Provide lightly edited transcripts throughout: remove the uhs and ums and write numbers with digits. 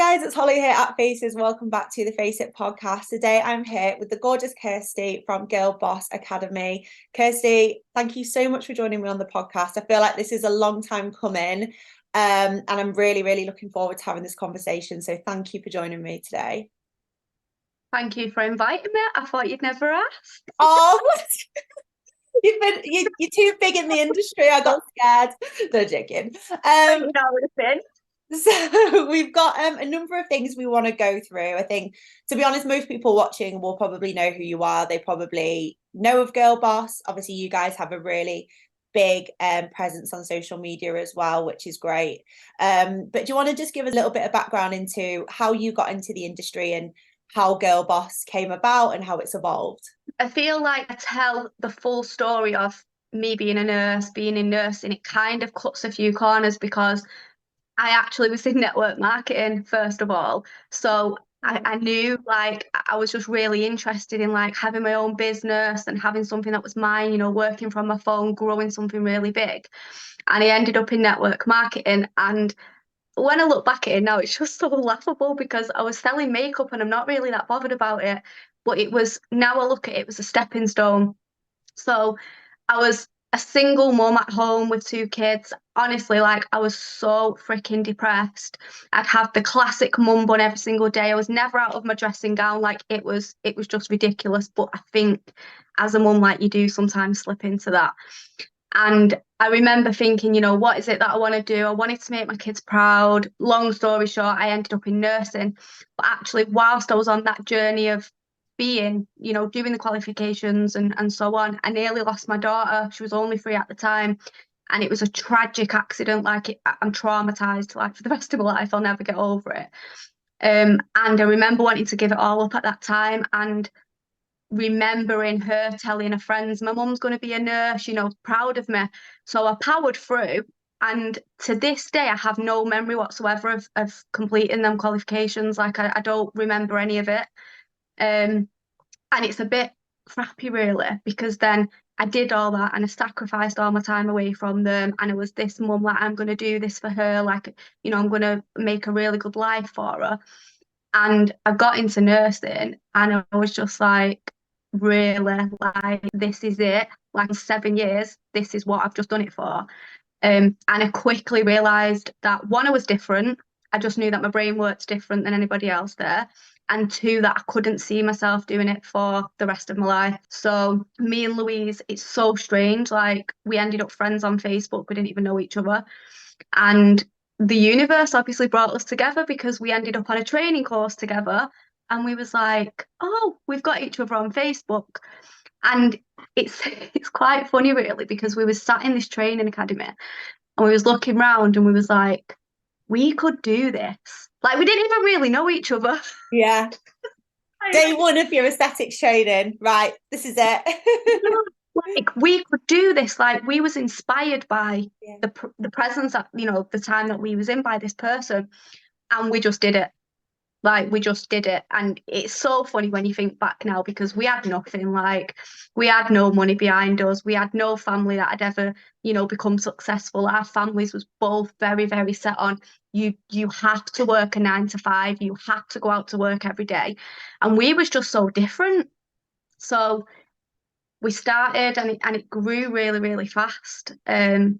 Guys, it's Holly here at Faces. Welcome back to the Face It podcast. Today I'm here with the gorgeous Kirsty from Girl Boss Academy. Kirsty, thank you so much for joining me on the podcast. I feel like this is a long time coming, and I'm really looking forward to having this conversation. So thank you for joining me today. Thank you for inviting me. I thought you'd never ask. Oh, you're too big in the industry. I got scared. No joking. So we've got a number of things we want to go through. I think, to be honest, most people watching will probably know who you are. They probably know of Girl Boss. Obviously, you guys have a really big presence on social media as well, which is great. But do you want to just give a little bit of background into how you got into the industry and how Girl Boss came about and how it's evolved? I feel like I tell the full story of me being a nurse, being in nursing. It kind of cuts a few corners because I actually was in network marketing first of all. So I knew like I was just really interested in like having my own business and having something that was mine, working from my phone, growing something really big. And I ended up in network marketing. And when I look back at it now, it's just so laughable because I was selling makeup and I'm not really that bothered about it. But it was, now I look at it, it was a stepping stone. So I was a single mum at home with two kids. Honestly, like I was so freaking depressed. I'd have the classic mum bun every single day. I was never out of my dressing gown. Like it was just ridiculous. But I think as a mum, like you do sometimes slip into that. And I remember thinking, what is it that I want to do? I wanted to make my kids proud. Long story short, I ended up in nursing. But actually, whilst I was on that journey of being, doing the qualifications and so on, I nearly lost my daughter. She was only 3 at the time. And it was a tragic accident. I'm traumatized, like for the rest of my life. I'll never get over it. And I remember wanting to give it all up at that time. And remembering her telling her friends, my mum's going to be a nurse, proud of me. So I powered through. And to this day, I have no memory whatsoever of completing them qualifications. Like I don't remember any of it. And it's a bit crappy, really, because then I did all that and I sacrificed all my time away from them. And it was this mum, like, I'm going to do this for her. Like, I'm going to make a really good life for her. And I got into nursing and I was just like, really, like, this is it. Like, in 7 years, this is what I've just done it for. And I quickly realised that one, I was different. I just knew that my brain works different than anybody else there. And two, that I couldn't see myself doing it for the rest of my life. So me and Louise, it's so strange. Like we ended up friends on Facebook. We didn't even know each other. And the universe obviously brought us together because we ended up on a training course together. And we was like, oh, we've got each other on Facebook. And it's it's quite funny really because we was sat in this training academy and we was looking around and we was like, we could do this. Like we didn't even really know each other. Yeah. Day one of your aesthetics training, right? This is it. Like we could do this. Like we was inspired by the presence at the time that we was in by this person, and we just did it. Like we just did it. And it's so funny when you think back now because we had nothing. Like we had no money behind us. We had no family that had ever, become successful. Our families was both very set on you had to work a 9 to 5. You had to go out to work every day. And we was just so different. So we started and it grew really fast. And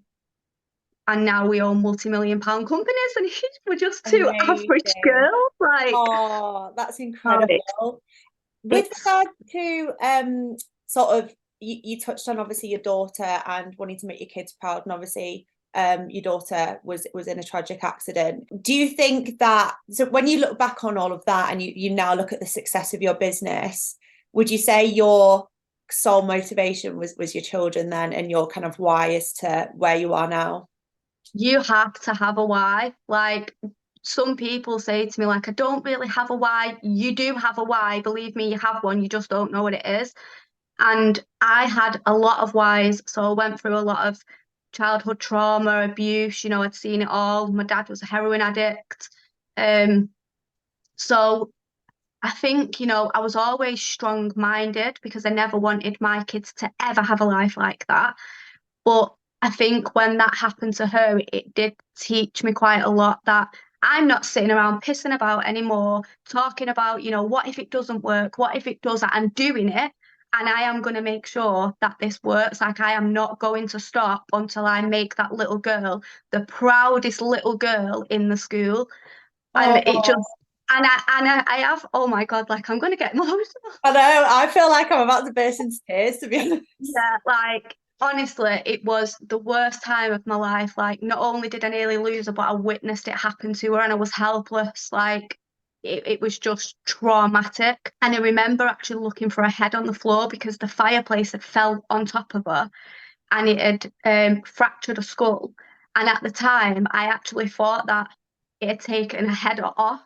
now we own multi-million-pound companies and we're just two average Amazing. girls. Like, Oh, that's incredible. With it's regard to sort of you touched on obviously your daughter and wanting to make your kids proud, and obviously your daughter was in a tragic accident. Do you think that, so when you look back on all of that and you now look at the success of your business, would you say your sole motivation was your children then, and your kind of why as to where you are now? you have to have a why. Like some people say to me, like, I don't really have a why. You do have a why. Believe me, you have one. You just don't know what it is. And I had a lot of whys. So I went through a lot of childhood trauma, abuse, I'd seen it all. My dad was a heroin addict. Um, so I think, I was always strong-minded because I never wanted my kids to ever have a life like that. But I think when that happened to her, it did teach me quite a lot that I'm not sitting around pissing about anymore, talking about, what if it doesn't work? What if it does? I'm doing it. And I am going to make sure that this works. Like, I am not going to stop until I make that little girl the proudest little girl in the school. And it just, Oh, and I have, oh my God, like, I'm going to get emotional. I know. I feel like I'm about to burst into tears, to be honest. Yeah, like honestly, it was the worst time of my life. Like, not only did I nearly lose her, but I witnessed it happen to her and I was helpless. Like, it was just traumatic. And I remember actually looking for her head on the floor because the fireplace had fell on top of her and it had fractured a skull. And at the time, I actually thought that it had taken her head off.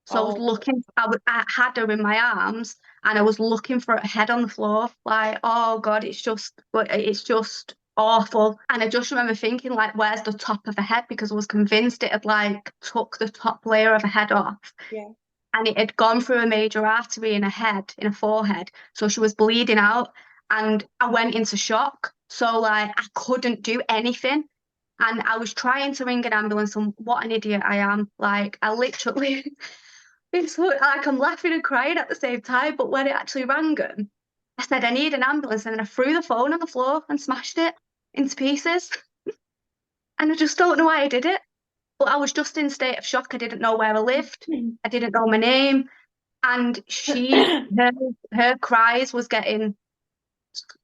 So I was Oh, looking, I had her in my arms and I was looking for her head on the floor. Like, oh God, it's just awful. And I just remember thinking, like, where's the top of her head? Because I was convinced it had like took the top layer of her head off yeah. and it had gone through a major artery in her head, in her forehead. So she was bleeding out and I went into shock. So like I couldn't do anything. And I was trying to ring an ambulance and what an idiot I am. Like I literally it's like I'm laughing and crying at the same time, but when it actually rang them, I said I need an ambulance, and then I threw the phone on the floor and smashed it into pieces. And I just don't know why I did it. But I was just in a state of shock. I didn't know where I lived. I didn't know my name. And her cries was getting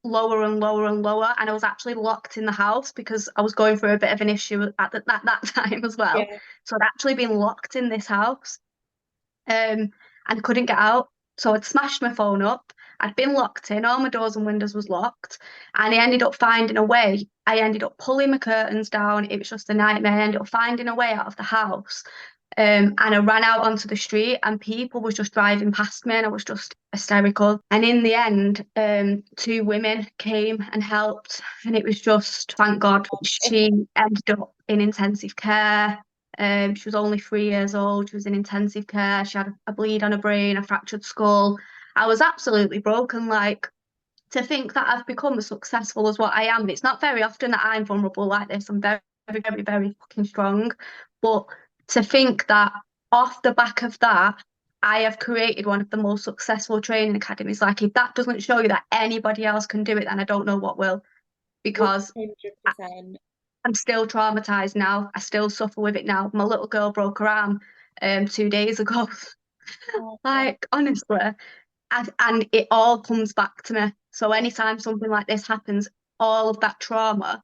lower and lower and lower. And I was actually locked in the house because I was going through a bit of an issue at that time as well. Yeah. So I'd actually been locked in this house. And couldn't get out. So I'd smashed my phone up. I'd been locked in, all my doors and windows was locked. And I ended up finding a way. I ended up pulling my curtains down. It was just a nightmare. I ended up finding a way out of the house. And I ran out onto the street and people was just driving past me and I was just hysterical. And in the end, two women came and helped. And it was just, thank God, she ended up in intensive care. She was only 3 years old. She was in intensive care. She had a bleed on her brain, a fractured skull. I was absolutely broken. Like to think that I've become as successful as what I am. It's not very often that I'm vulnerable like this. I'm very, very, very, very fucking strong. But to think that off the back of that, I have created one of the most successful training academies. Like if that doesn't show you that anybody else can do it, then I don't know what will. Because 100%. I'm still traumatized now. I still suffer with it now. My little girl broke her arm 2 days ago. Oh, God. Like honestly, and it all comes back to me. So anytime something like this happens, all of that trauma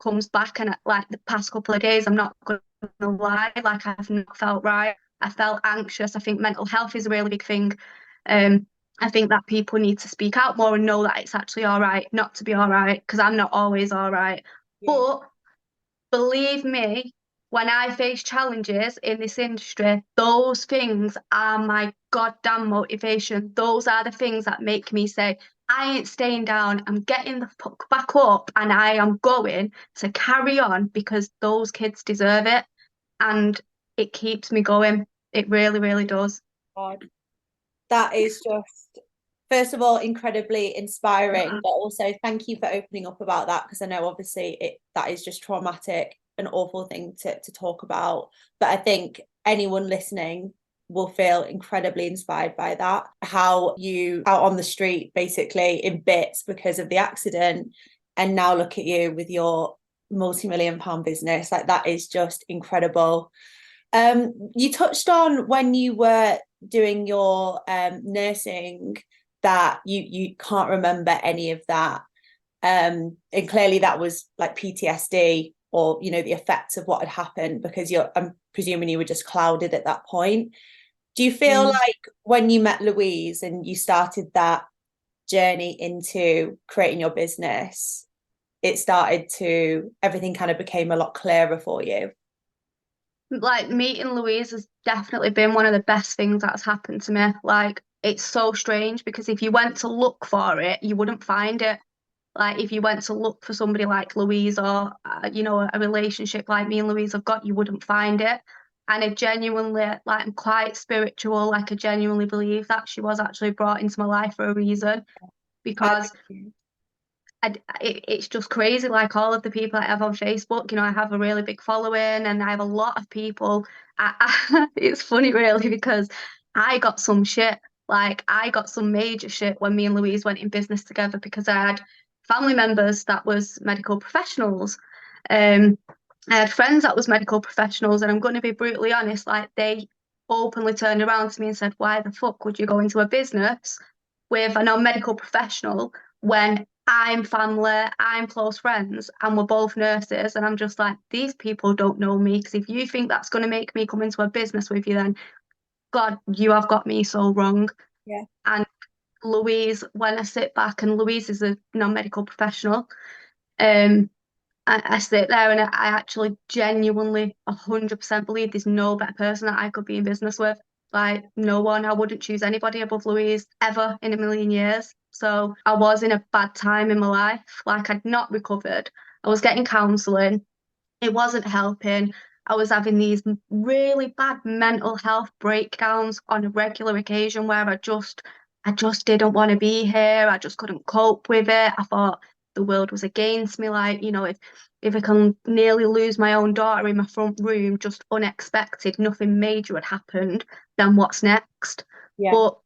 comes back. And like the past couple of days, I'm not gonna lie, like I've not felt right. I felt anxious. I think mental health is a really big thing. Um, I think that people need to speak out more and know that it's actually all right not to be all right, because I'm not always all right. Yeah. But believe me, when I face challenges in this industry, those things are my goddamn motivation. Those are the things that make me say, I ain't staying down. I'm getting the fuck back up and I am going to carry on because those kids deserve it. And it keeps me going. It really, really does. God. That is just, first of all, incredibly inspiring, but also thank you for opening up about that because I know obviously that is just traumatic, an awful thing to talk about. But I think anyone listening will feel incredibly inspired by that. How you out on the street basically in bits because of the accident, and now look at you with your multi-million-pound business. Like that is just incredible. You touched on when you were doing your nursing that you can't remember any of that. And clearly that was like PTSD or the effects of what had happened because I'm presuming you were just clouded at that point. Do you feel Mm. like when you met Louise and you started that journey into creating your business, everything kind of became a lot clearer for you? Like meeting Louise has definitely been one of the best things that's happened to me. Like it's so strange because if you went to look for it, you wouldn't find it. Like if you went to look for somebody like Louise or a relationship like me and Louise have got, you wouldn't find it. And I genuinely like I'm quite spiritual. Like I genuinely believe that she was actually brought into my life for a reason I because agree. it's just crazy. Like all of the people I have on Facebook, I have a really big following and I have a lot of people. It's funny, really, because I got some shit. Like, I got some major shit when me and Louise went in business together because I had family members that was medical professionals. Um, I had friends that was medical professionals, and I'm going to be brutally honest, like they openly turned around to me and said, "Why the fuck would you go into a business with a non-medical professional when I'm family, I'm close friends, and we're both nurses?" And I'm just like, these people don't know me. Because if you think that's going to make me come into a business with you, then God, you have got me so wrong. Yeah. And Louise, when I sit back, and Louise is a non-medical professional, um, I sit there and I actually genuinely 100% believe there's no better person that I could be in business with. Like, no one. I wouldn't choose anybody above Louise ever in a million years. So I was in a bad time in my life. Like, I'd not recovered. I was getting counselling. It wasn't helping. I was having these really bad mental health breakdowns on a regular occasion where I just didn't want to be here. I just couldn't cope with it. I thought the world was against me. Like, if I can nearly lose my own daughter in my front room, just unexpected, nothing major had happened, then what's next? Yeah. But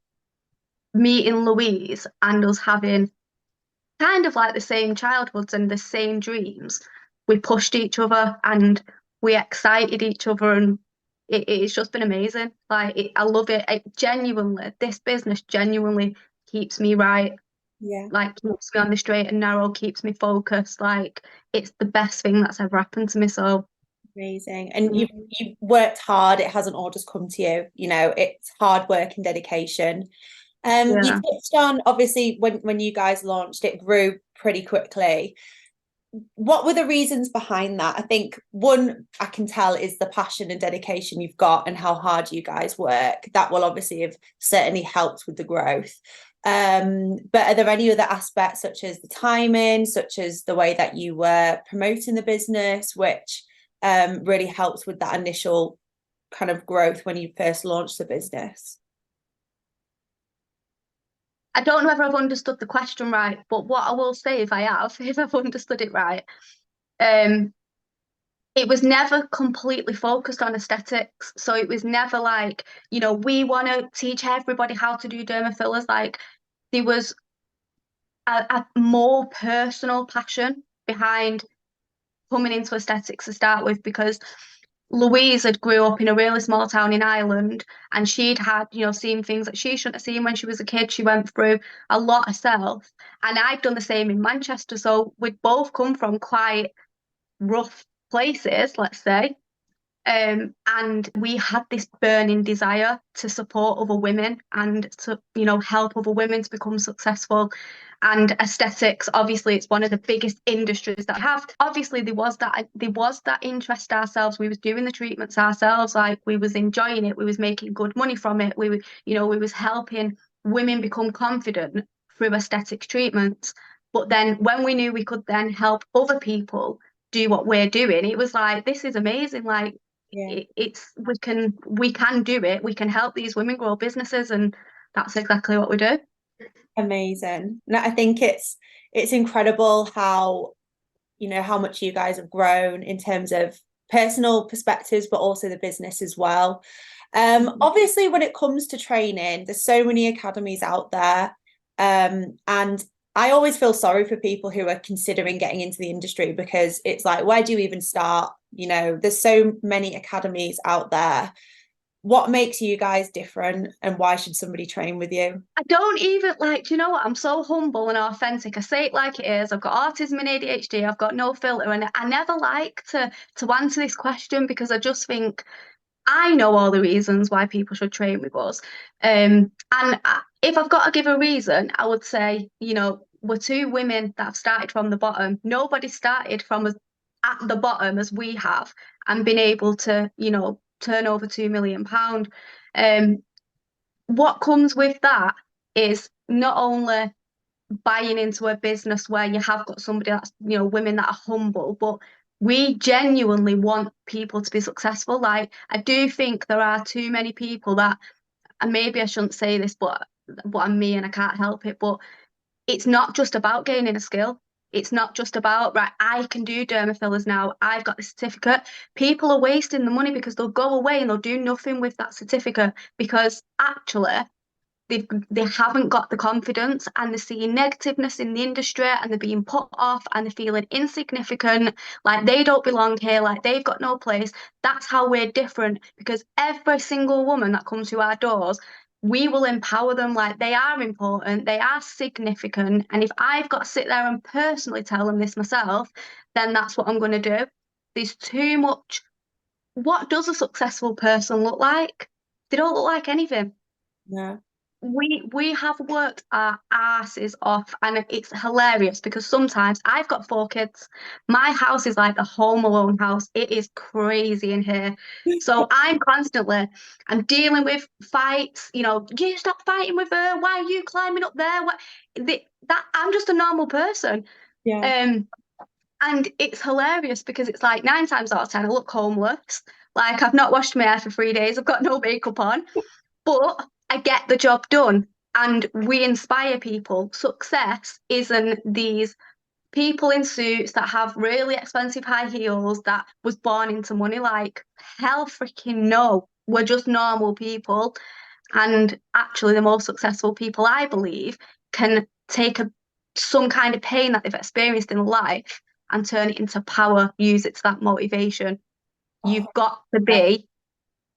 meeting Louise and us having kind of like the same childhoods and the same dreams, we pushed each other and we excited each other, and it's just been amazing. Like, I love it. This business genuinely keeps me right. Yeah. Like, keeps me on the straight and narrow, keeps me focused. Like, it's the best thing that's ever happened to me. So, Amazing. And you've worked hard. It hasn't all just come to you. It's hard work and dedication. You yeah. touched on obviously when you guys launched, it grew pretty quickly. What were the reasons behind that? I think one I can tell is the passion and dedication you've got and how hard you guys work. That will obviously have certainly helped with the growth. But are there any other aspects, such as the timing, such as the way that you were promoting the business, which really helps with that initial kind of growth when you first launched the business? I don't know whether I've understood the question right, but what I will say, if I have, if I've understood it right, um, it was never completely focused on aesthetics. So it was never like, we want to teach everybody how to do derma fillers. Like, there was a more personal passion behind coming into aesthetics to start with, because Louise had grew up in a really small town in Ireland, and she'd had, seen things that she shouldn't have seen when she was a kid. She went through a lot herself. And I'd done the same in Manchester. So we'd both come from quite rough places, let's say. And we had this burning desire to support other women and to, help other women to become successful. And aesthetics, obviously, it's one of the biggest industries that I have. Obviously, there was that interest ourselves. We was doing the treatments ourselves, like we was enjoying it. We was making good money from it. We was helping women become confident through aesthetic treatments. But then when we knew we could then help other people do what we're doing, it was like, this is amazing. Like, Yeah. it's we can do it. We can help these women grow businesses, and that's exactly what we do. Amazing. No, I think it's incredible how much you guys have grown in terms of personal perspectives, but also the business as well. Obviously, when it comes to training, there's so many academies out there. And I always feel sorry for people who are considering getting into the industry, because it's like, where do you even start? There's so many academies out there. What makes you guys different, and why should somebody train with you? I don't even like, do you know what? I'm so humble and authentic. I say it like it is. I've got autism and ADHD. I've got no filter, and I never like to answer this question because I just think I know all the reasons why people should train with us. And if I've got to give a reason, I would say, we're two women that have started from the bottom. Nobody started from at the bottom as we have and been able to, turn over £2 million. Um, what comes with that is not only buying into a business where you have got somebody that's, women that are humble, but we genuinely want people to be successful. Like, I do think there are too many people that, and maybe I shouldn't say this, but I'm me and I can't help it, but it's not just about gaining a skill. It's not just about, right, I can do derma fillers now. I've got the certificate. People are wasting the money because they'll go away and they'll do nothing with that certificate because actually they haven't got the confidence and they're seeing negativeness in the industry and they're being put off and they're feeling insignificant, like they don't belong here, like they've got no place. That's how we're different because every single woman that comes to our doors, we will empower them like they are important, they are significant. And if I've got to sit there and personally tell them this myself, then that's what I'm going to do. There's too much. What does a successful person look like? They don't look like anything. Yeah. We have worked our asses off, and it's hilarious because sometimes I've got 4 kids. My house is like the Home Alone house. It is crazy in here. So I'm dealing with fights. You know, you stop fighting with her. Why are you climbing up there? That I'm just a normal person. Yeah. Um, and it's hilarious because it's like 9 times out of 10 I look homeless. Like I've not washed my hair for 3 days. I've got no makeup on. But I get the job done and we inspire people. Success isn't these people in suits that have really expensive high heels that was born into money. Like, hell freaking no. We're just normal people. And actually, the most successful people, I believe, can take some kind of pain that they've experienced in life and turn it into power, use it to that motivation. Oh, You've got to yeah. be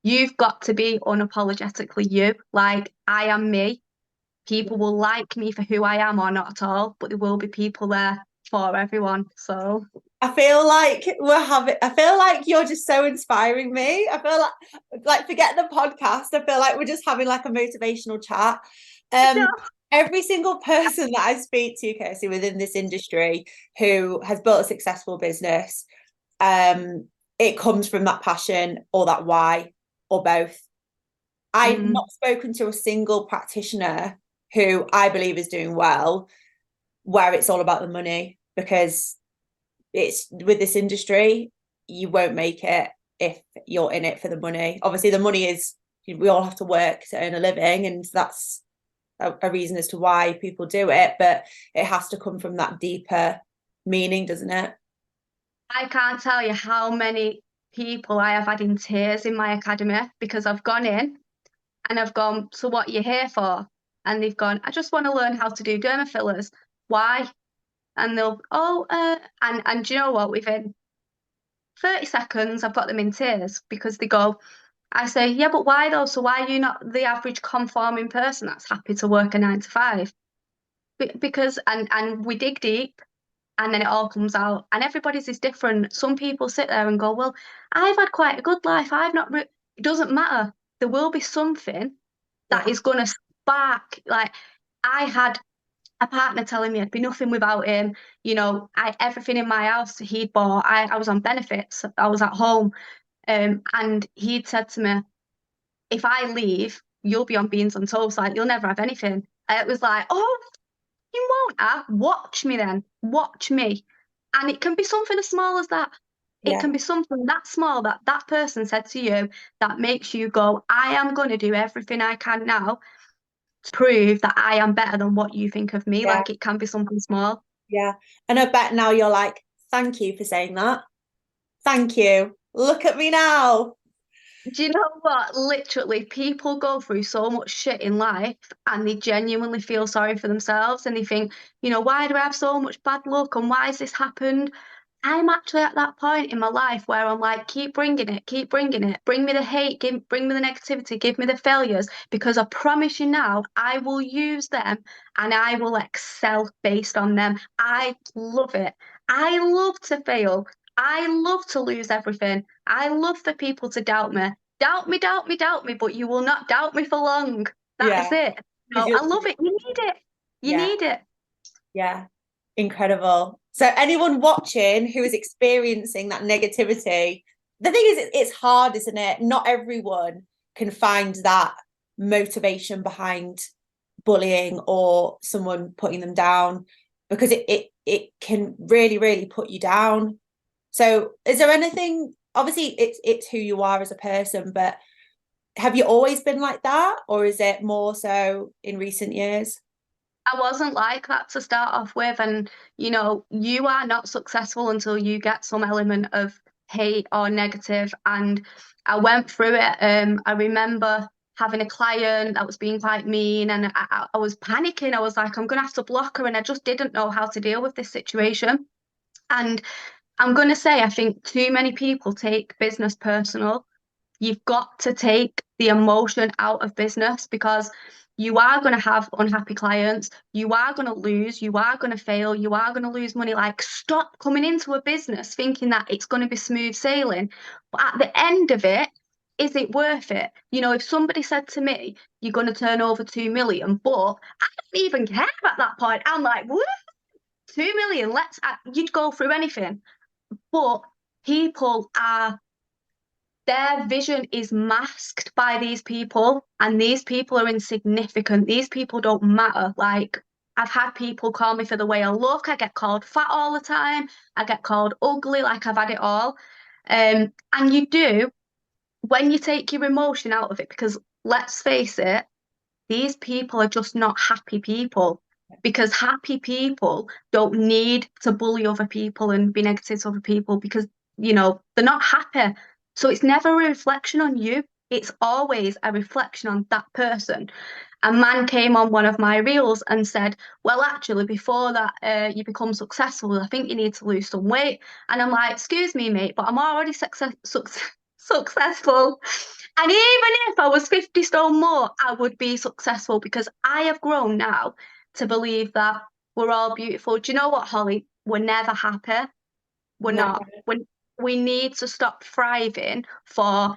You've got to be unapologetically you. Like, I am me. People will like me for who I am or not at all, but there will be people there for everyone. So, I feel like I feel like you're just so inspiring me. I feel like forget the podcast. I feel like we're just having like a motivational chat. no, Every single person that I speak to, Kirsty, within this industry who has built a successful business, it comes from that passion or that why or both. I've mm, not spoken to a single practitioner who I believe is doing well where it's all about the money because it's with this industry, you won't make it if you're in it for the money. Obviously, the money is we all have to work to earn a living, and that's a reason as to why people do it, but it has to come from that deeper meaning, doesn't it? I can't tell you how many people I have had in tears in my academy because I've gone in and I've gone, so what are you here for? And they've gone, I just want to learn how to do derma fillers. Why? And they'll, and do you know what? Within 30 seconds, I've got them in tears because they go, I say, yeah, but why though? So why are you not the average conforming person that's happy to work a 9 to 5? Because and we dig deep and then it all comes out and everybody's is different. Some people sit there and go, well, I've had quite a good life. I've not it doesn't matter. There will be something that Yeah. is gonna spark. Like I had a partner telling me I'd be nothing without him. You know, everything in my house he'd bought. I was on benefits. I was at home. And he'd said to me, if I leave, you'll be on beans and toast, like you'll never have anything. And it was like, oh, you won't have. Watch me then. Watch me. And it can be something as small as that. It Yeah. can be something that small that that person said to you that makes you go, I am going to do everything I can now to prove that I am better than what you think of me. Yeah. Like it can be something small. Yeah. And I bet now you're like, thank you for saying that. Thank you. Look at me now. Do you know what? Literally, people go through so much shit in life and they genuinely feel sorry for themselves and they think, you know, why do I have so much bad luck and why has this happened? I'm actually at that point in my life where I'm like, keep bringing it, keep bringing it. Bring me the hate, bring me the negativity, give me the failures, because I promise you now, I will use them and I will excel based on them. I love it. I love to fail. I love to lose everything. I love for people to doubt me. Doubt me, doubt me, doubt me, but you will not doubt me for long. That is Yeah. it. Because No, you're I love it. You need it. You yeah. need it. Yeah. Incredible. So anyone watching who is experiencing that negativity, the thing is it's hard, isn't it? Not everyone can find that motivation behind bullying or someone putting them down because it can really, really put you down. So is there anything, obviously it's who you are as a person, but have you always been like that or is it more so in recent years? I wasn't like that to start off with. And, you know, you are not successful until you get some element of hate or negative. And I went through it. I remember having a client that was being quite mean, and I was panicking. I was like, I'm going to have to block her. And I just didn't know how to deal with this situation. And I'm going to say, I think too many people take business personal. You've got to take the emotion out of business, because you are going to have unhappy clients. You are going to lose. You are going to fail. You are going to lose money. Like, stop coming into a business thinking that it's going to be smooth sailing. But at the end of it, is it worth it? You know, if somebody said to me, you're going to turn over 2 million, but I don't even care at that point. I'm like, what? 2 million, you'd go through anything. But people are, their vision is masked by these people, and these people are insignificant. These people don't matter. Like, I've had people call me for the way I look. I get called fat all the time. I get called ugly. Like, I've had it all. And you do, when you take your emotion out of it, because let's face it, these people are just not happy people, because happy people don't need to bully other people and be negative to other people, because, you know, they're not happy. So it's never a reflection on you. It's always a reflection on that person. A man came on one of my reels and said, well, actually, before that you become successful, I think you need to lose some weight. And I'm like, excuse me, mate, but I'm already successful. And even if I was 50 stone more, I would be successful, because I have grown now to believe that we're all beautiful. Do you know what, Holly? We're never happy. We're No. not. We need to stop thriving for,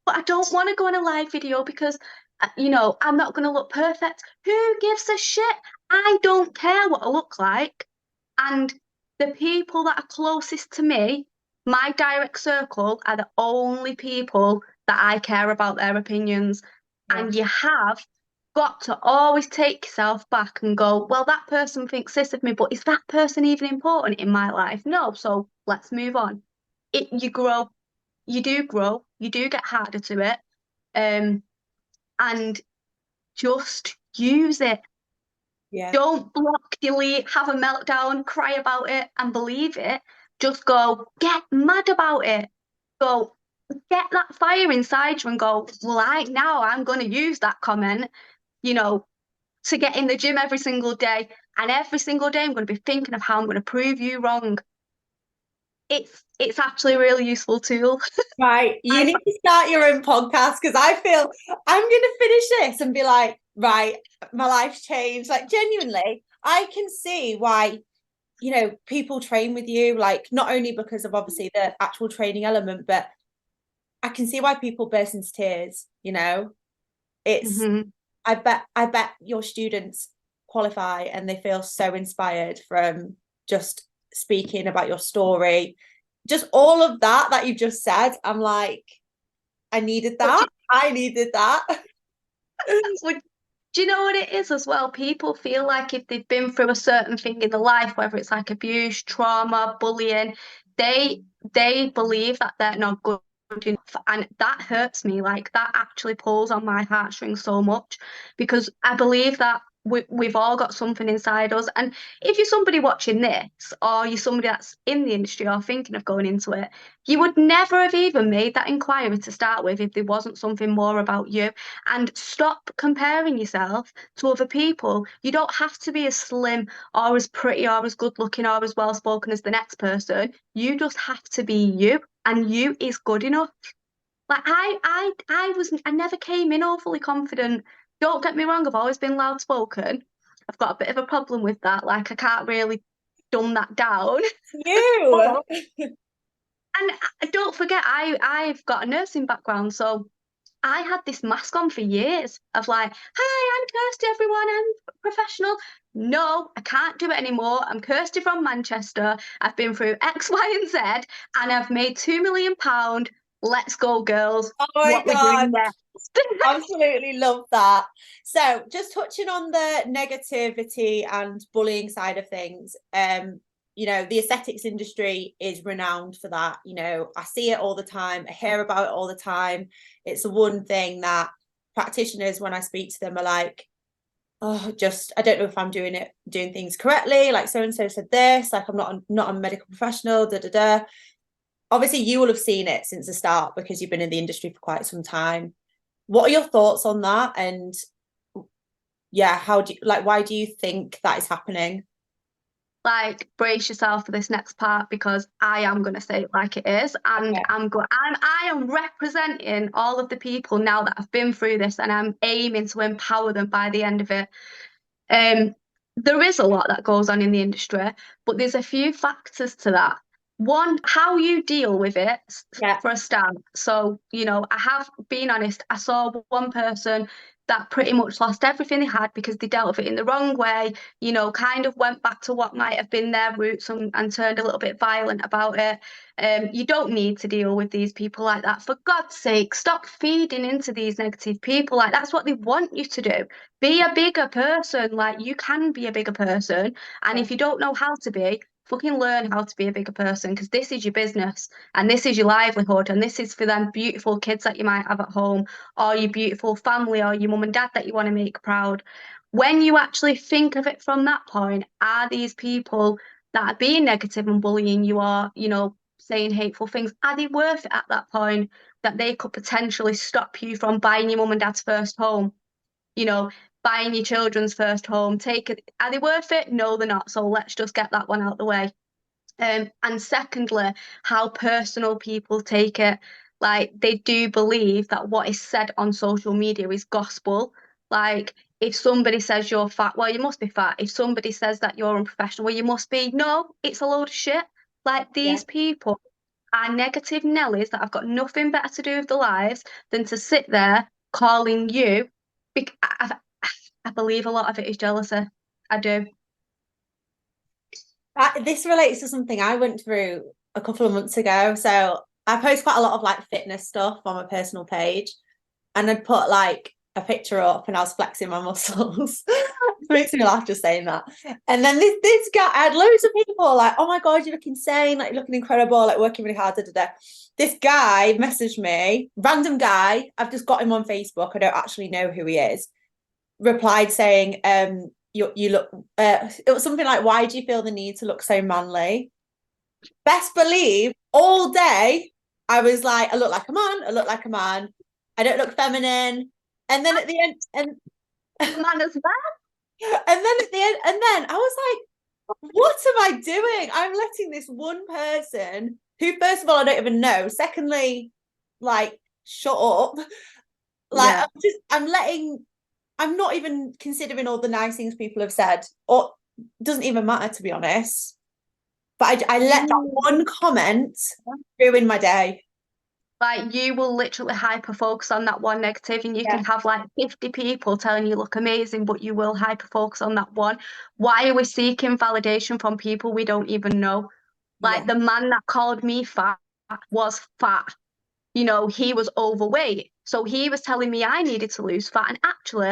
but I don't want to go on a live video because, you know, I'm not going to look perfect. Who gives a shit? I don't care what I look like. And the people that are closest to me, my direct circle, are the only people that I care about their opinions. Yeah. And you have got to always take yourself back and go, well, that person thinks this of me, but is that person even important in my life? No, so let's move on. You grow, you do get harder to it. And just use it. Yeah. Don't block, delete, have a meltdown, cry about it, and believe it. Just go, get mad about it. Go, get that fire inside you and go, well, I'm going to use that comment, you know, to get in the gym every single day. And every single day I'm going to be thinking of how I'm going to prove you wrong. It's actually a really useful tool. Right. You need to start your own podcast, because I feel I'm going to finish this and be like, right, my life's changed. Like, genuinely, I can see why, you know, people train with you, like, not only because of obviously the actual training element, but I can see why people burst into tears, you know. It's Mhm. I bet your students qualify and they feel so inspired from just speaking about your story. Just all of that you've just said. I'm like, I needed But that. I needed that. Would, do you know what it is as well? People feel like if they've been through a certain thing in their life, whether it's like abuse, trauma, bullying, they believe that they're not good enough. And that hurts me. Like, that actually pulls on my heartstrings so much, because I believe that we've all got something inside us. And if you're somebody watching this, or you're somebody that's in the industry or thinking of going into it, you would never have even made that inquiry to start with if there wasn't something more about you. And stop comparing yourself to other people. You don't have to be as slim or as pretty or as good looking or as well spoken as the next person. You just have to be you, and you is good enough. Like, I never came in overly confident. Don't get me wrong, I've always been loud spoken. I've got a bit of a problem with that. Like, I can't really dumb that down. You. But, and don't forget, I've got a nursing background, so I had this mask on for years of like, hi, I'm Kirsty, everyone, I'm professional. No, I can't do it anymore. I'm Kirsty from Manchester. I've been through X, Y, and Z, and I've made £2 million. Let's go, girls. Oh my What we're God. doing next. Absolutely love that. So just touching on the negativity and bullying side of things, you know, the aesthetics industry is renowned for that. You know, I see it all the time, I hear about it all the time. It's the one thing that practitioners, when I speak to them, are like, oh, just I don't know if I'm doing things correctly. Like so and so said this. Like I'm not a medical professional. Da da da. Obviously, you will have seen it since the start because you've been in the industry for quite some time. What are your thoughts on that? And yeah, how do you like? Why do you think that is happening? Like, brace yourself for this next part because I am going to say it like it is, and Okay. I am representing all of the people now that have been through this, and I'm aiming to empower them by the end of it. Um, there is a lot that goes on in the industry, but there's a few factors to that. One, how you deal with it Yeah. for a start. So, I have been honest, I saw one person that pretty much lost everything they had because they dealt with it in the wrong way, kind of went back to what might have been their roots and turned a little bit violent about it. You don't need to deal with these people like that. For God's sake, stop feeding into these negative people. Like, that's what they want you to do. Be a bigger person. Like, you can be a bigger person. And Yeah. if you don't know how to be, fucking learn how to be a bigger person because this is your business and this is your livelihood and this is for them beautiful kids that you might have at home or your beautiful family or your mum and dad that you want to make proud. When you actually think of it from that point, are these people that are being negative and bullying you or, saying hateful things, are they worth it at that point that they could potentially stop you from buying your mum and dad's first home? you know, buying your children's first home. Take it. Are they worth it? No, they're not. So let's just get that one out of the way. And secondly, how personal people take it. Like, they do believe that what is said on social media is gospel. Like, if somebody says you're fat, well, you must be fat. If somebody says that you're unprofessional, well, you must be. No, it's a load of shit. Like, Yeah. these people are negative Nellies that have got nothing better to do with their lives than to sit there calling you. I believe a lot of it is jealousy. I do. This relates to something I went through a couple of months ago. So I post quite a lot of like fitness stuff on my personal page, and I'd put like a picture up and I was flexing my muscles. It makes me laugh just saying that. And then this guy, I had loads of people like, oh my God, you look insane, like you're looking incredible, like working really hard. Da, da, da. This guy messaged me, random guy, I've just got him on Facebook, I don't actually know who he is, replied saying, you look it was something like, why do you feel the need to look so manly? Best believe all day I was like, I look like a man, I look like a man, I don't look feminine. And then at the end, Man as well. and then at the end, and then I was like, what am I doing? I'm letting this one person who, first of all, I don't even know. Secondly, like, shut up. Like, Yeah. I'm not even considering all the nice things people have said, or doesn't even matter, to be honest. But I let that You one comment ruin my day. Like, you will literally hyper focus on that one negative, and you Yeah. can have like 50 people telling you look amazing, but you will hyper focus on that one. Why are we seeking validation from people we don't even know? Yeah. Like, the man that called me fat was fat. He was overweight. So he was telling me I needed to lose fat. And actually,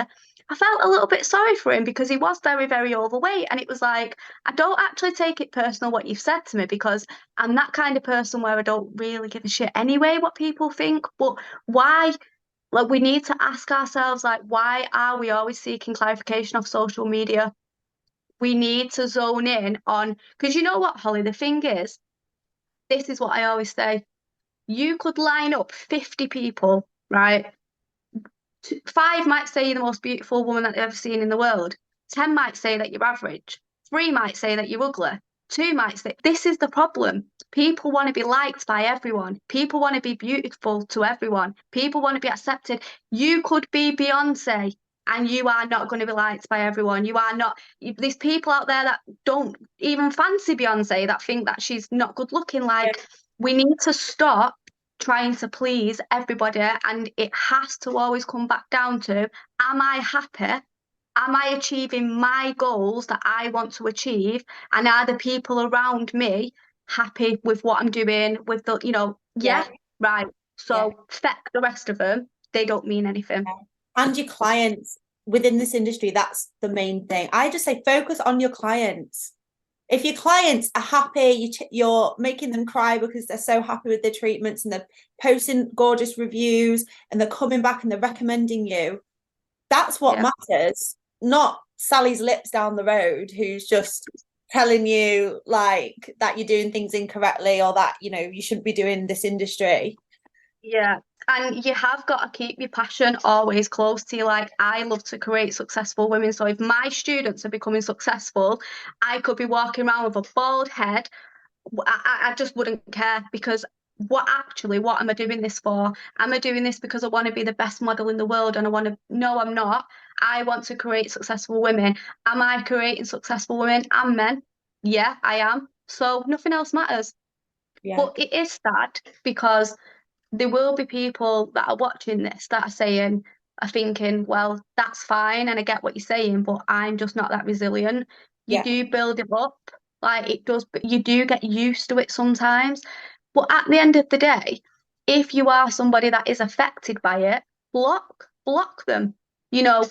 I felt a little bit sorry for him because he was very, very overweight. And it was like, I don't actually take it personal what you've said to me because I'm that kind of person where I don't really give a shit anyway what people think. But why? Like, we need to ask ourselves, like, why are we always seeking clarification off social media? We need to zone in on, because you know what, Holly, the thing is, this is what I always say. You could line up 50 people, right? Five might say you're the most beautiful woman that they've ever seen in the world. 10 might say that you're average. Three might say that you're ugly. Two might say, this is the problem. People want to be liked by everyone. People want to be beautiful to everyone. People want to be accepted. You could be Beyonce and you are not going to be liked by everyone. You are not, there's people out there that don't even fancy Beyonce that think that she's not good looking. Yeah. Like, we need to stop trying to please everybody, and it has to always come back down to, am I happy? Am I achieving my goals that I want to achieve? And are the people around me happy with what I'm doing? With the, Yeah. yeah, right. Yeah. So feck the rest of them, they don't mean anything. And your clients within this industry, that's the main thing. I just say focus on your clients. If your clients are happy, you're making them cry because they're so happy with their treatments and they're posting gorgeous reviews and they're coming back and they're recommending you. That's what Yeah. matters. not Sally's lips down the road who's just telling you like that you're doing things incorrectly or that, you know, you shouldn't be doing this industry. Yeah. And you have got to keep your passion always close to you. Like, I love to create successful women. So if my students are becoming successful, I could be walking around with a bald head. I just wouldn't care, because what am I doing this for? Am I doing this because I want to be the best model in the world and I want to? No, I'm not. I want to create successful women. Am I creating successful women and men? Yeah, I am. So nothing else matters. Yeah. But it is sad, because there will be people that are watching this that are thinking, well, that's fine, and I get what you're saying, but I'm just not that resilient. You Yeah. do build it up, like it does, but you do get used to it sometimes. But at the end of the day, if you are somebody that is affected by it, block them. You know,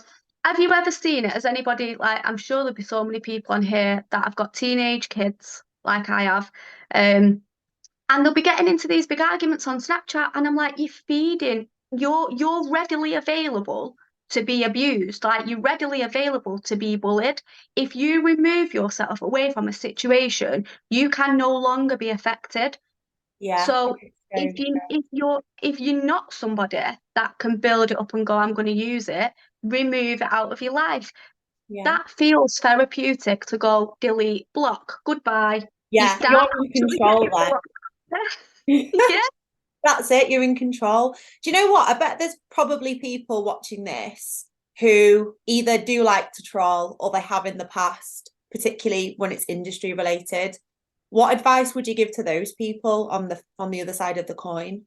have you ever seen it? Has anybody, like, I'm sure there'll be so many people on here that have got teenage kids like I have. And they'll be getting into these big arguments on Snapchat, and I'm like, you're readily available to be abused, like you're readily available to be bullied. If you remove yourself away from a situation, you can no longer be affected. Yeah. So if you're not somebody that can build it up and go, I'm going to use it, remove it out of your life. Yeah. That feels therapeutic, to go delete, block, goodbye. You Yeah. start You're in actually control getting blocked. then. Yeah. That's it, you're in control. Do you know what? I bet there's probably people watching this who either do like to troll or they have in the past, particularly when it's industry related. What advice would you give to those people on the other side of the coin?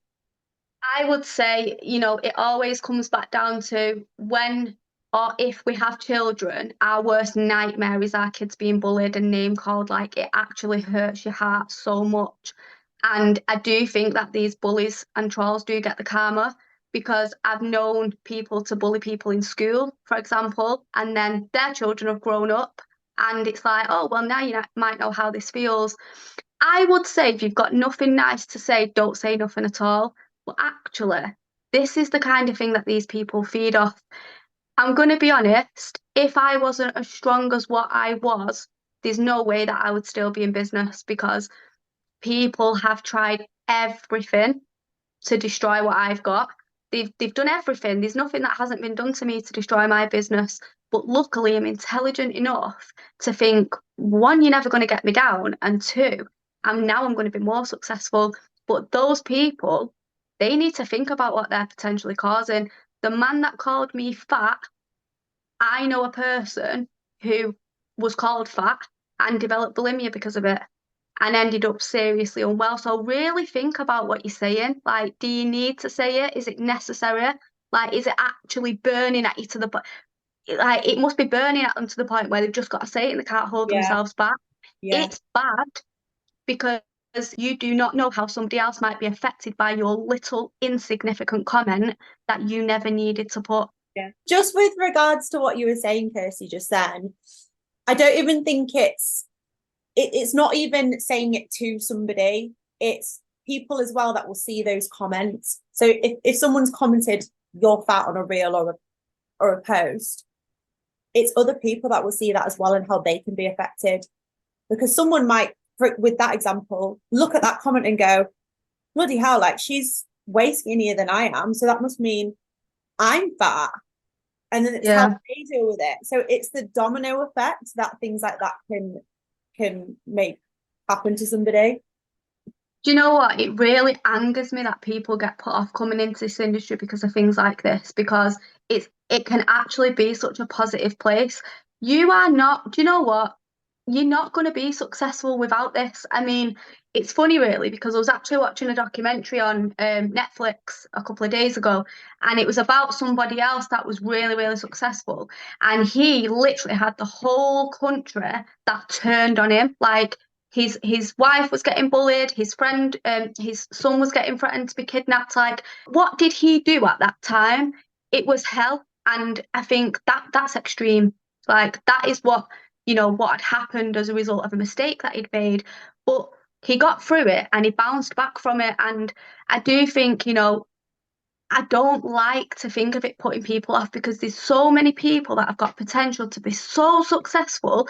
I would say, it always comes back down to when or if we have children, our worst nightmare is our kids being bullied and name called. Like, it actually hurts your heart so much. And I do think that these bullies and trolls do get the karma, because I've known people to bully people in school, for example, and then their children have grown up, and it's like, oh, well, now might know how this feels. I would say if you've got nothing nice to say, don't say nothing at all. But actually, this is the kind of thing that these people feed off. I'm going to be honest, if I wasn't as strong as what I was, there's no way that I would still be in business, because people have tried everything to destroy what I've got. They've done everything. There's nothing that hasn't been done to me to destroy my business. But luckily, I'm intelligent enough to think, one, you're never going to get me down, and two, I'm going to be more successful. But those people, they need to think about what they're potentially causing. The man that called me fat, I know a person who was called fat and developed bulimia because of it, and ended up seriously unwell. So really think about what you're saying. Like, do you need to say it? Is it necessary? Like, is it actually burning at you to the point? Like, it must be burning at them to the point where they've just got to say it and they can't hold Yeah, themselves back. yeah, It's bad, because you do not know how somebody else might be affected by your little insignificant comment that you never needed to put. yeah. Just with regards to what you were saying, Kirsty, just then, I don't even think it's not even saying it to somebody. It's people as well that will see those comments. So if someone's commented you're fat on a reel or a post, it's other people that will see that as well and how they can be affected. Because someone might, with that example, look at that comment and go, bloody hell, like she's way skinnier than I am. So that must mean I'm fat. And then it's how Yeah. they deal with it. So it's the domino effect that things like that can make happen to somebody. Do you know what? It really angers me that people get put off coming into this industry because of things like this, because it can actually be such a positive place. You are not, do you know what? You're not going to be successful without this. I mean, it's funny really, because I was actually watching a documentary on Netflix a couple of days ago, and it was about somebody else that was really, really successful. And he literally had the whole country that turned on him. Like, his wife was getting bullied, his son was getting threatened to be kidnapped. Like, what did he do at that time? It was hell. And I think that's extreme. Like, that is what had happened as a result of a mistake that he'd made. But he got through it and he bounced back from it. And I do think, I don't like to think of it putting people off because there's so many people that have got potential to be so successful.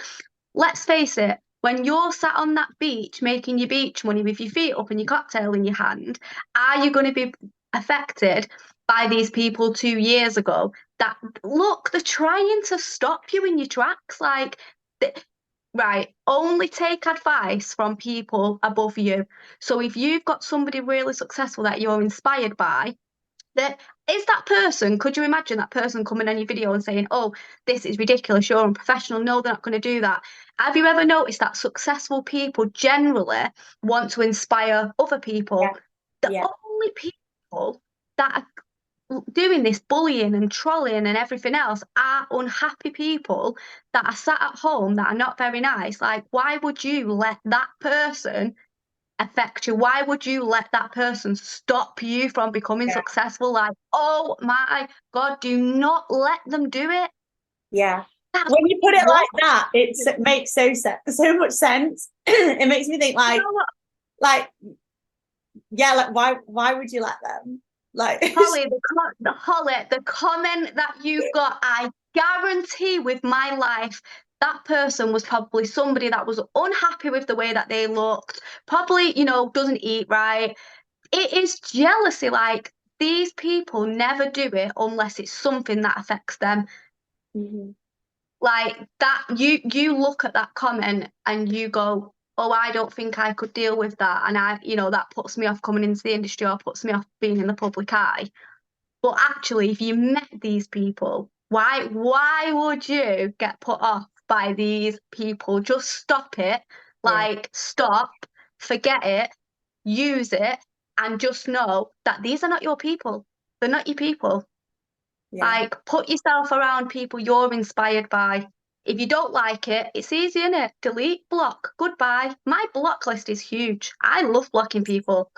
Let's face it, when you're sat on that beach making your beach money with your feet up and your cocktail in your hand, are you going to be affected by these people 2 years ago that look, they're trying to stop you in your tracks? Like, right, only take advice from people above you. So if you've got somebody really successful that you're inspired by, that is that person. Could you imagine that person coming on your video and saying, "Oh, this is ridiculous, you're unprofessional"? No, they're not going to do that. Have you ever noticed that successful people generally want to inspire other Yeah. people? The Yeah. only people that are doing this bullying and trolling and everything else are unhappy people that are sat at home that are not very nice. Like, why would you let that person affect you? Why would you let that person stop you from becoming Yeah. successful? Like, oh my God, do not let them do it. Yeah. That's When you put it what. like that, it makes so much sense. It makes me think You know what, like yeah, like why would you let them? Like Holly, the comment that you got, I guarantee with my life, that person was probably somebody that was unhappy with the way that they looked, probably, doesn't eat right. It is jealousy. Like, these people never do it unless it's something that affects them. Mhm. Like that, you look at that comment and you go, oh, I don't think I could deal with that, and that puts me off coming into the industry or puts me off being in the public eye. But actually, if you met these people, why would you get put off by these people? Just stop it. Yeah. Like, stop, forget it, use it, and just know that these are not your people. They're not your people. Yeah. Like, put yourself around people you're inspired by. If you don't like it, it's easy, innit? Delete, block, goodbye. My block list is huge. I love blocking people.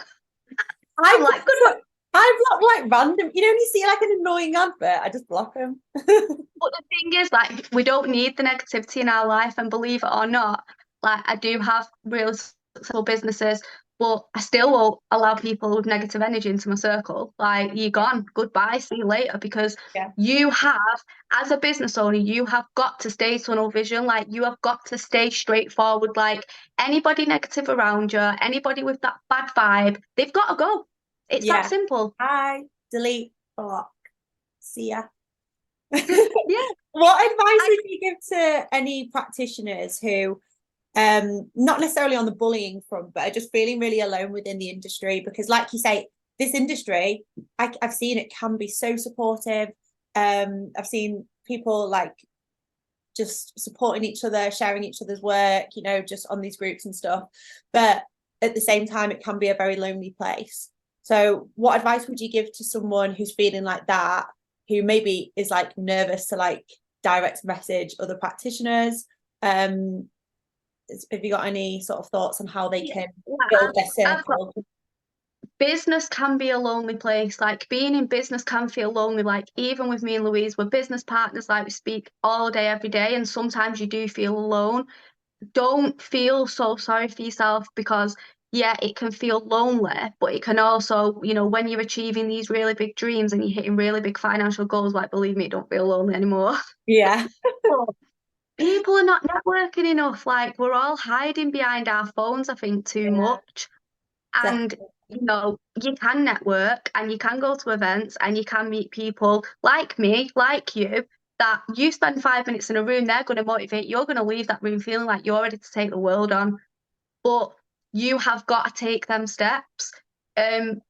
I I'm like, goodbye. block, I block like random, when you see like an annoying advert, I just block them. But the thing is, like, we don't need the negativity in our life. And believe it or not, like, I do have real successful businesses, but I still won't allow people with negative energy into my circle. Like, you're gone, goodbye, see you later. Because Yeah. you have, as a business owner, you have got to stay tunnel vision. Like, you have got to stay straightforward. Like, anybody negative around you, anybody with that bad vibe, they've got to go. It's that Yeah. simple. Hi, delete, block. See ya. Yeah. What advice I, would you give to any practitioners who not necessarily on the bullying front, but are just feeling really alone within the industry? Because like you say, this industry, I've seen it can be so supportive. I've seen people like just supporting each other, sharing each other's work, just on these groups and stuff. But at the same time, it can be a very lonely place. So what advice would you give to someone who's feeling like that, who maybe is like nervous to like direct message other practitioners? Have you got any sort of thoughts on how they yeah, can build their I've got circle? business can be a lonely place. Like, being in business can feel lonely. Like, even with me and Louise, we're business partners. Like, we speak all day, every day, and sometimes you do feel alone. Don't feel so sorry for yourself because yeah, it can feel lonely, but it can also, when you're achieving these really big dreams and you're hitting really big financial goals, like, believe me, it don't feel lonely anymore. Yeah. But people are not networking enough. Like, we're all hiding behind our phones, I think, too Yeah, much. And definitely. you can network and you can go to events and you can meet people like me, like you, that you spend 5 minutes in a room, they're going to motivate, you're going to leave that room feeling like you're ready to take the world on. But you have got to take them steps.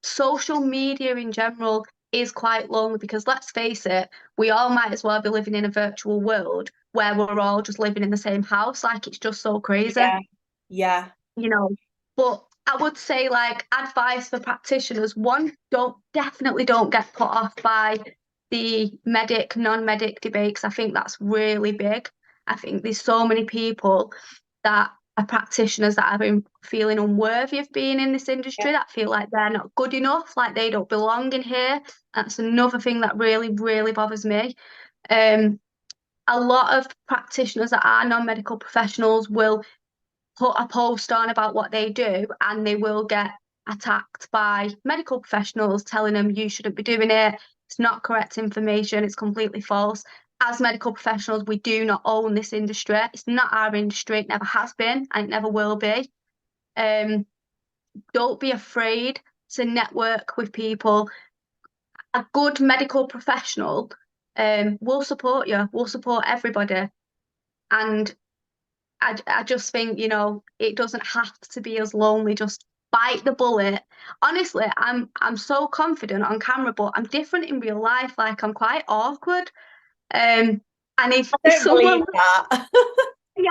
Social media in general is quite lonely because let's face it, we all might as well be living in a virtual world where we're all just living in the same house. Like, it's just so crazy, Yeah. Yeah. you know. But I would say, like, advice for practitioners: one, definitely don't get put off by the medic, non-medic debates. I think that's really big. I think there's so many people that are practitioners that have been feeling unworthy of being in this Yeah. industry, that feel like they're not good enough, like they don't belong in here. That's another thing that really, really bothers me. Um, a lot of practitioners that are non-medical professionals will put a post on about what they do and they will get attacked by medical professionals telling them you shouldn't be doing it. It's not correct information. It's completely false. As medical professionals, we do not own this industry. It's not our industry. It never has been, and it never will be. Don't be afraid to network with people. A good medical professional will support you, will support everybody. And I just think, you know, it doesn't have to be as lonely. Just bite the bullet. Honestly, I'm so confident on camera, but I'm different in real life. Like I'm quite awkward. And if I don't believe someone, that. yeah,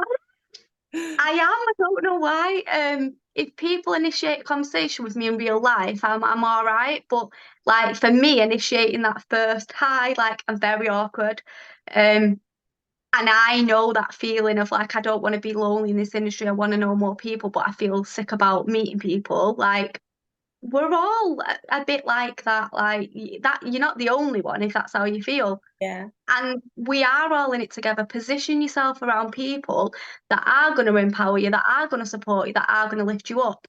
I am. I don't know why. If people initiate a conversation with me in real life, I'm all right. But like for me, initiating that first hi, like I'm very awkward. And I know that feeling of like I don't want to be lonely in this industry. I want to know more people, but I feel sick about meeting people. Like we're all a bit like that. Like that, you're not the only one if that's how you feel. Yeah. And we are all in it together. Position yourself around people that are going to empower you, that are going to support you, that are going to lift you up.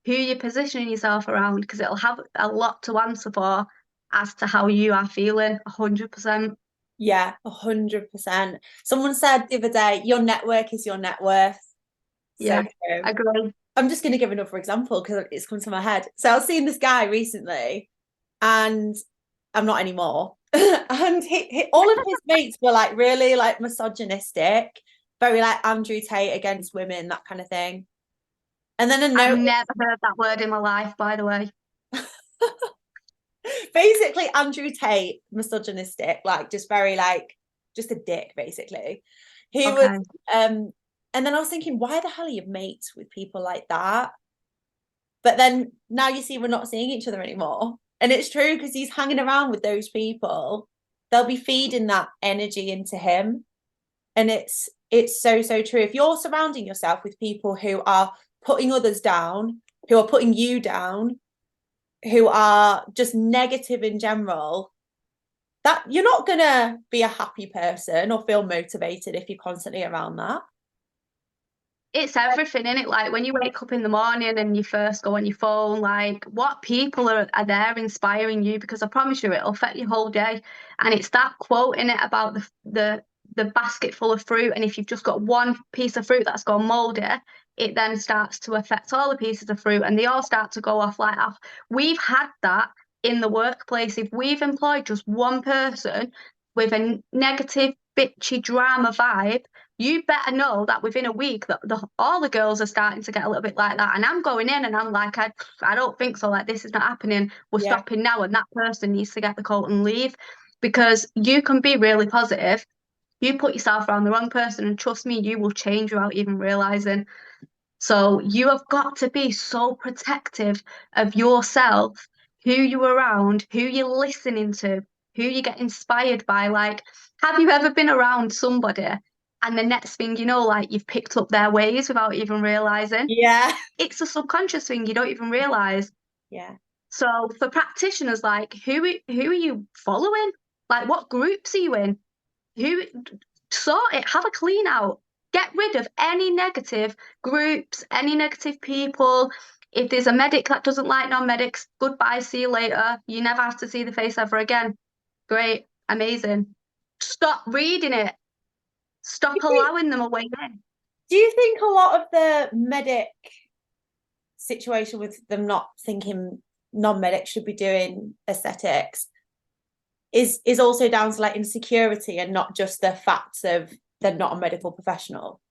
Who you're positioning yourself around, because it'll have a lot to answer for as to how you are feeling, 100%. Yeah, 100%. Someone said the other day, your network is your net worth. So Yeah, true. I agree. I'm just going to give another example because it's come to my head. So I was seeing this guy recently, and I'm not anymore. And all of his mates were like really like misogynistic, very like Andrew Tate against women, that kind of thing. And then I I've noticed never heard that word in my life, by the way. basically Andrew Tate, misogynistic, like just very like just a dick, basically. He was Okay. and then I was thinking, why the hell are you mates with people like that? But then now you see we're not seeing each other anymore. And it's true because he's hanging around with those people. They'll be feeding that energy into him. And it's so, so true. If you're surrounding yourself with people who are putting others down, who are putting you down, who are just negative in general, that you're not gonna be a happy person or feel motivated if you're constantly around that. It's everything, in it? Like when you wake up in the morning and you first go on your phone, like what people are there inspiring you? Because I promise you, it'll affect your whole day. And it's that quote in it about the basket full of fruit. And if you've just got one piece of fruit that's gone moldy, it then starts to affect all the pieces of fruit and they all start to go off like that. We've had that in the workplace. If we've employed just one person with a negative, bitchy drama vibe, you better know that within a week that all the girls are starting to get a little bit like that. And I'm going in and I'm like, I don't think so. Like, this is not happening. We're Yeah. stopping now. And that person needs to get the coat and leave because you can be really positive. You put yourself around the wrong person, and trust me, you will change without even realizing. So you have got to be so protective of yourself, who you're around, who you're listening to, who you get inspired by. Like, have you ever been around somebody and the next thing you know, like you've picked up their ways without even realizing? Yeah. It's a subconscious thing you don't even realize. Yeah. So for practitioners, like who are you following? Like what groups are you in? Who sort it, have a clean out, get rid of any negative groups, any negative people. If there's a medic that doesn't like non-medics, goodbye, see you later. You never have to see the face ever again. Great, amazing. Stop reading it. Stop allowing them away in. Do you think a lot of the medic situation with them not thinking non-medics should be doing aesthetics is also down to like insecurity and not just the facts of they're not a medical professional?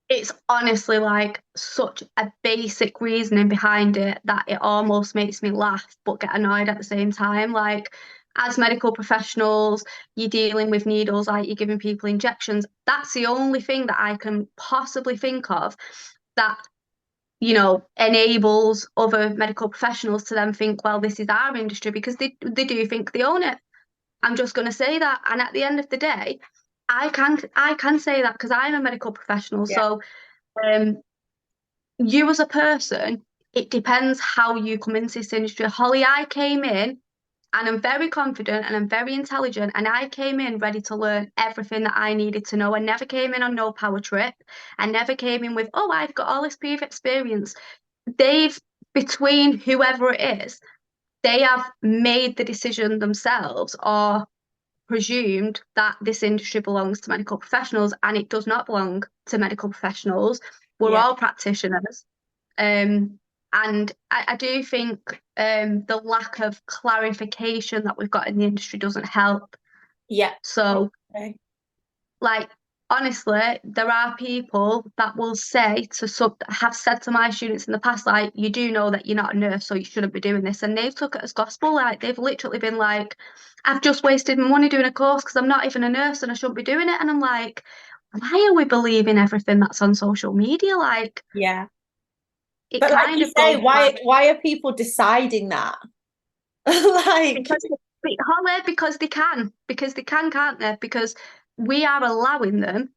It's honestly like such a basic reasoning behind it that it almost makes me laugh but get annoyed at the same time. Like, as medical professionals, you're dealing with needles, like you're giving people injections. That's the only thing that I can possibly think of that, you know, enables other medical professionals to then think, well, this is our industry because they do think they own it. I'm just going to say that. And at the end of the day, I can say that because I'm a medical professional. Yeah. So you as a person, it depends how you come into this industry. Holly, I came in and I'm very confident and I'm very intelligent, and I came in ready to learn everything that I needed to know. I never came in on no power trip. I never came in with, oh, I've got all this previous experience. They've between whoever it is, they have made the decision themselves or presumed that this industry belongs to medical professionals, and it does not belong to medical professionals. We're Yeah. all practitioners. And I do think the lack of clarification that we've got in the industry doesn't help. Yeah. So, Okay. like, honestly, there are people that will say have said to my students in the past, like, you do know that you're not a nurse, so you shouldn't be doing this. And they've took it as gospel. Like, they've literally been like, I've just wasted my money doing a course because I'm not even a nurse and I shouldn't be doing it. And I'm like, why are we believing everything that's on social media? Like, Yeah. it But like kind you of say, goes back why are people deciding that? Like, because Holly, because they can, can't they? Because we are allowing them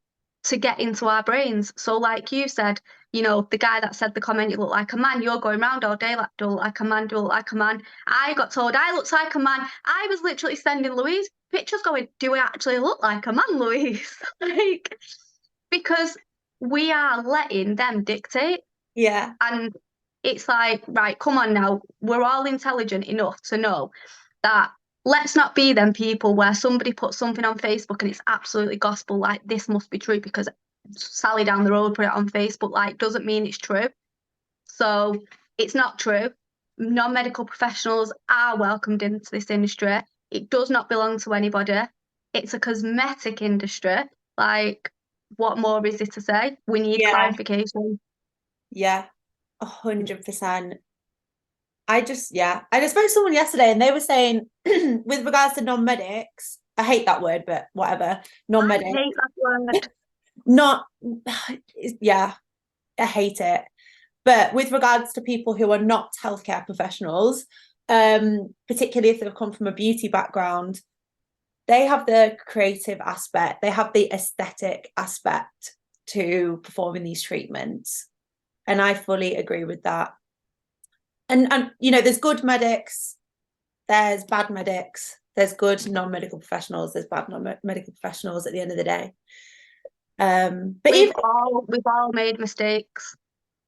to get into our brains. So, like you said, you know, the guy that said the comment, you look like a man, you're going around all day like, do look like a man, do look like a man. I got told I looked like a man. I was literally sending Louise pictures going, do I actually look like a man, Louise? Like, because we are letting them dictate. yeah. And it's like, right, come on now. We're all intelligent enough to know that let's not be them people where somebody puts something on Facebook and it's absolutely gospel, like this must be true because Sally down the road put it on Facebook, like doesn't mean it's true. So it's not true. Non-medical professionals are welcomed into this industry. It does not belong to anybody. It's a cosmetic industry. Like, what more is it to say? We need Yeah. clarification. Yeah. 100%. I just spoke to someone yesterday and they were saying with regards to non-medics, I hate that word, but whatever, I non-medics, hate that word. not, yeah, I hate it. But with regards to people who are not healthcare professionals, particularly if they've come from a beauty background, they have the creative aspect, they have the aesthetic aspect to performing these treatments. And I fully agree with that. And you know, there's good medics, there's bad medics, there's good non-medical professionals, there's bad non-medical professionals at the end of the day. But We've even all made mistakes.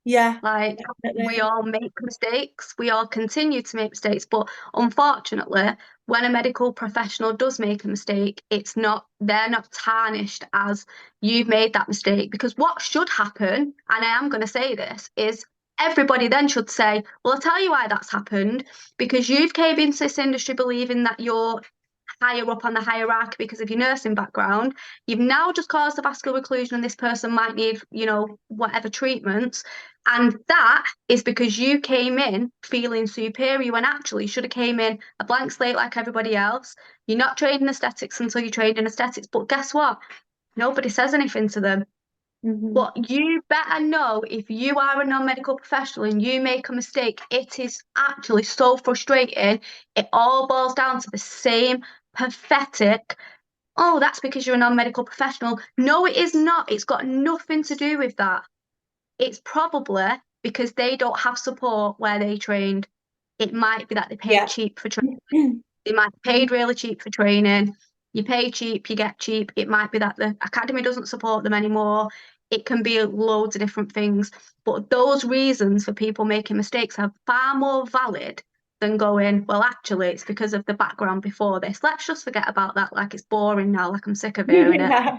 yeah, Like we definitely. all make mistakes. We all continue to make mistakes. But unfortunately, when a medical professional does make a mistake, they're not tarnished as you've made that mistake. Because what should happen, and I am going to say this, is everybody then should say, well, I'll tell you why that's happened. Because you've came into this industry believing that you're higher up on the hierarchy because of your nursing background. You've now just caused a vascular occlusion and this person might need, you know, whatever treatments. And that is because you came in feeling superior when actually you should have came in a blank slate like everybody else. You're not trained in aesthetics until you're trained in aesthetics. But guess what? Nobody says anything to them. Mm-hmm. But you better know if you are a non-medical professional and you make a mistake, it is actually so frustrating. It all boils down to the same pathetic, oh, that's because you're a non-medical professional. No, it is not. It's got nothing to do with that. It's probably because they don't have support where they trained. It might be that they paid Yeah. cheap for training. They might have paid really cheap for training. You pay cheap, you get cheap. It might be that the academy doesn't support them anymore. It can be loads of different things. But those reasons for people making mistakes are far more valid than going, well, actually, it's because of the background before this. Let's just forget about that. Like it's boring now. Like I'm sick of hearing it. Yeah.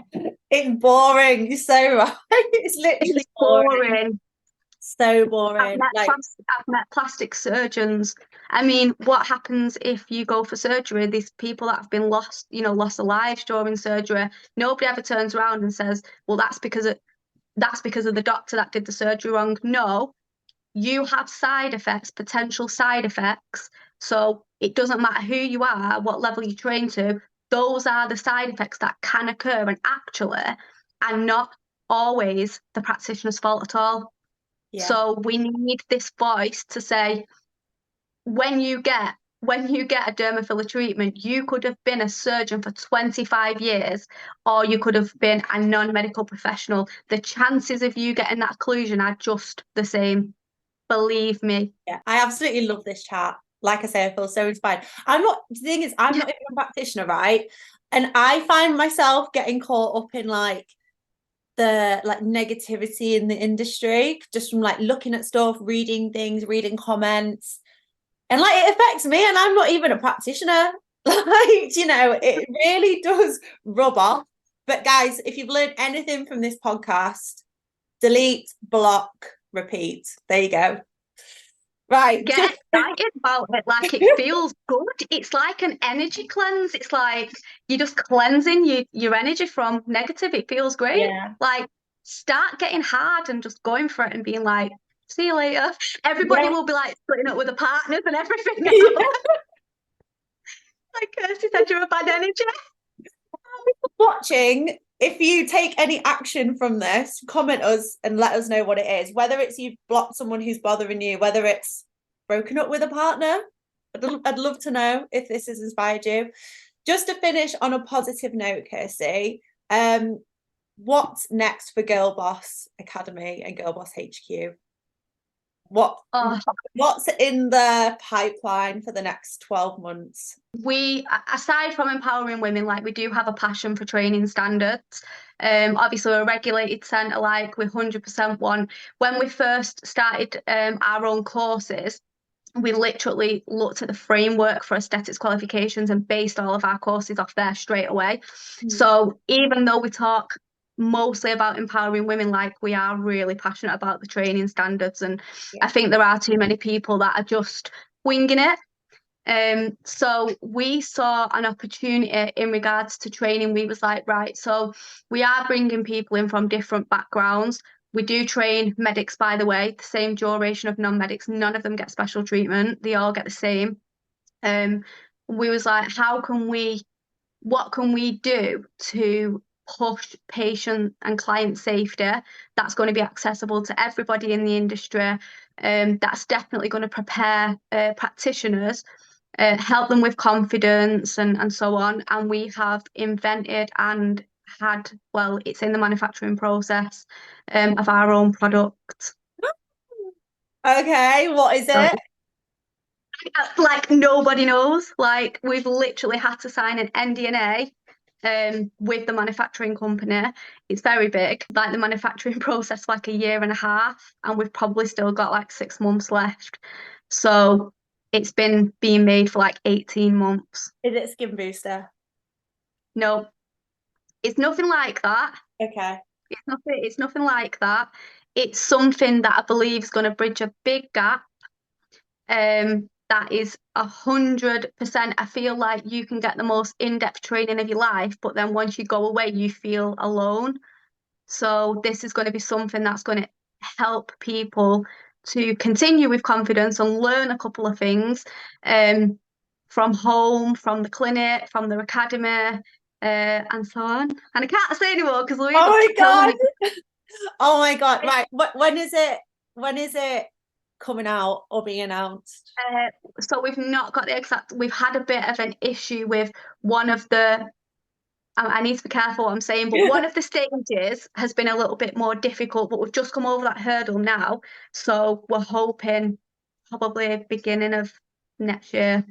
It's boring. You're so right. It's literally It's boring. boring. So boring. Like, I've met plastic surgeons. I mean, what happens if you go for surgery? These people that have been lost, you know, lost their lives during surgery. Nobody ever turns around and says, "Well, that's because of the doctor that did the surgery wrong." No, you have side effects, potential side effects. So it doesn't matter who you are, what level you train to. Those are the side effects that can occur, and actually, are not always the practitioner's fault at all. yeah. So we need this voice to say, when you get a dermafiller treatment, you could have been a surgeon for 25 years, or you could have been a non-medical professional. The chances of you getting that occlusion are just the same. Believe me. Yeah. I absolutely love this chat. Like I say, I feel so inspired. The thing is, I'm not even a practitioner, right? And I find myself getting caught up in like the like negativity in the industry, just from like looking at stuff, reading things, reading comments, and like it affects me, and I'm not even a practitioner. Like, you know, it really does rub off. But guys, if you've learned anything from this podcast, delete, block, repeat. There you go. Right. Get excited about it. Like, it feels good. It's like an energy cleanse. It's like you're just cleansing your energy from negative. It feels great. Yeah. Like, start getting hard and just going for it and being like, see you later. Everybody will be like splitting up with the partners and everything now. Like Kirsty said, you're a bad energy. Watching, if you take any action from this, comment us and let us know what it is. Whether it's you've blocked someone who's bothering you, whether it's broken up with a partner. I'd love to know if this has inspired you. Just to finish on a positive note, Kirsty, what's next for Girl Boss Academy and Girl Boss HQ? What's in the pipeline for the next 12 months? We, aside from empowering women, like, we do have a passion for training standards. Obviously we're a regulated centre, like we 100% want. When we first started our own courses, we literally looked at the framework for aesthetics qualifications and based all of our courses off there straight away. So even though we talk mostly about empowering women, like, we are really passionate about the training standards, and I think there are too many people that are just winging it. So we saw an opportunity in regards to training. We was like, right, so we are bringing people in from different backgrounds. We do train medics, by the way, the same duration of non-medics. None of them get special treatment. They all get the same. We was like, what can we do to push patient and client safety that's going to be accessible to everybody in the industry? That's definitely going to prepare practitioners, help them with confidence and so on. And we have invented and had, well, it's in the manufacturing process of our own product. Okay, what is it? Like, nobody knows. Like, we've literally had to sign an NDA with the manufacturing company. It's very big. Like, the manufacturing process, like, a year and a half, and we've probably still got like 6 months left. So it's been being made for like 18 months. Is it Skin Booster? No, it's nothing like that. Okay. It's nothing like that. It's something that I believe is going to bridge a big gap. That is 100%. I feel like you can get the most in-depth training of your life, but then once you go away, you feel alone. So this is going to be something that's going to help people to continue with confidence and learn a couple of things from home, from the clinic, from their academy, and so on. And I can't say anymore because Louise. Oh my God. Oh my God. Right. When is it? When is it coming out or being announced? So we've not got the exact. We've had a bit of an issue with one of the. I need to be careful what I'm saying, but one of the stages has been a little bit more difficult, but we've just come over that hurdle now. So we're hoping probably beginning of next year.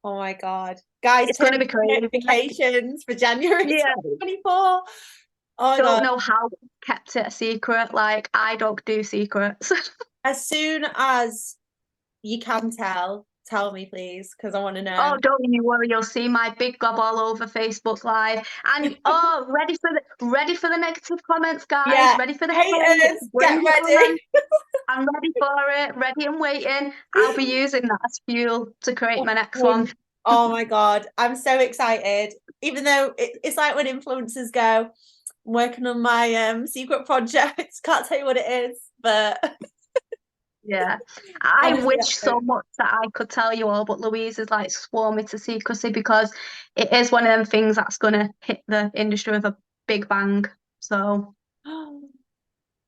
Oh my God. Guys, it's going to be crazy. Notifications for January 2024. Oh my don't God. know how we kept it a secret. Like, I don't do secrets. As soon as you can tell me, please, because I want to know. Oh, don't you worry, you'll see my big gob all over Facebook Live. And ready for the negative comments, guys. Yeah. Ready for the haters. Get ready. I'm ready for it, ready and waiting. I'll be using that as fuel to create my next one. Oh my God, I'm so excited. Even though it's like when influencers go, I'm working on my secret project. Can't tell you what it is, but yeah, I wish so much that I could tell you all, but Louise is like swore me to secrecy because it is one of them things that's going to hit the industry with a big bang. So, oh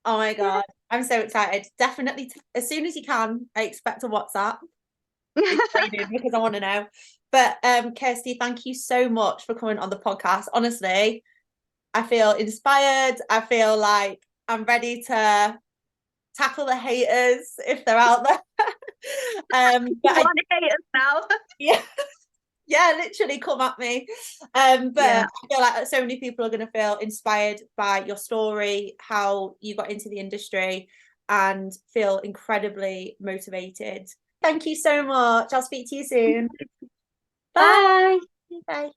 my God, I'm so excited. Definitely, as soon as you can, I expect a WhatsApp because I want to know. But Kirsty, thank you so much for coming on the podcast. Honestly, I feel inspired. I feel like I'm ready to tackle the haters if they're out there. But haters now. Yeah. Yeah, literally come at me. But Yeah. I feel like so many people are going to feel inspired by your story, how you got into the industry, and feel incredibly motivated. Thank you so much. I'll speak to you soon. Bye. Bye. Bye.